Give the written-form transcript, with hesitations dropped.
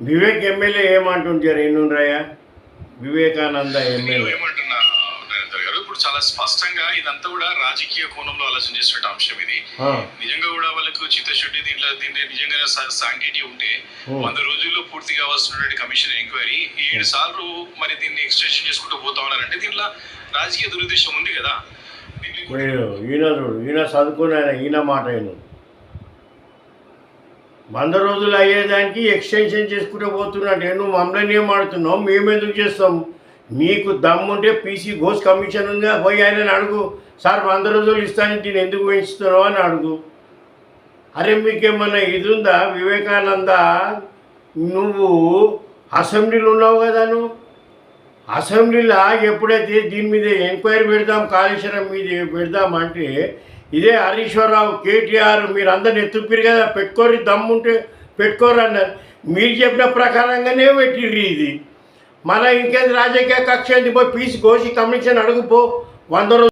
Vivek MLA ఏమంటుంటారు ఎన్నుండ్రయ్య Vivekananda MLA ఏమంటున్నా నరేంద్ర గారు, ఇప్పుడు చాలా స్పష్టంగా ఇదంతా కూడా రాజకీయ కోణంలో ఆలోచన చేస్తున్న అంశం ఇది. నిజంగా కూడా వాళ్ళకు చిత్తశుద్ధి దీన్ని నిజంగా సాంకేతిక ఉంటే 100 రోజుల్లో పూర్తి కావాల్సినటువంటి కమిషన్ ఎంక్వైరీ 7 సార్లు మరి దీన్ని ఎక్స్టెన్షన్ చేసుకుంటూ పోతా ఉన్నారంటే దీనిలో రాజకీయ దురుద్దేశం ఉంది కదా. ఈయన చదువుకుని ఈయన మాట ఆయన 100 రోజులు అయ్యేదానికి ఎక్స్టెన్షన్ చేసుకుంటూ పోతున్నట్టు నువ్వు మమ్మల్ని ఏం ఆడుతున్నావు, మేము ఎందుకు చేస్తాం? నీకు దమ్ముంటే పీసీ ఘోష్ కమిషన్ ఉందా, పోయి ఆయన అడుగు, సార్ 100 రోజులు ఇస్తాను నేను ఎందుకు పెంచుతున్నావు అని అడుగు. అరే మీకేమన్నా ఇది ఉందా వివేకానంద? నువ్వు అసెంబ్లీలో ఉన్నావు కదా, నువ్వు అసెంబ్లీలో ఎప్పుడైతే దీని మీద ఎంక్వైరీ పెడదాం, కాళేశ్వరం మీద పెడదామంటే ఇదే హరీశ్వరరావు కేటీఆర్ మీరు అందరిని ఎత్తుపిరు కదా, పెట్టుకోరు దమ్ముంటే పెట్టుకోరు అన్నారు. మీరు చెప్పిన ప్రకారంగానే పెట్టిర్రు ఇది. మన ఇంకేది రాజకీయ కక్ష పోయి పీసీ ఘోషి కమిషన్ అడుగుపో 100 రోజులు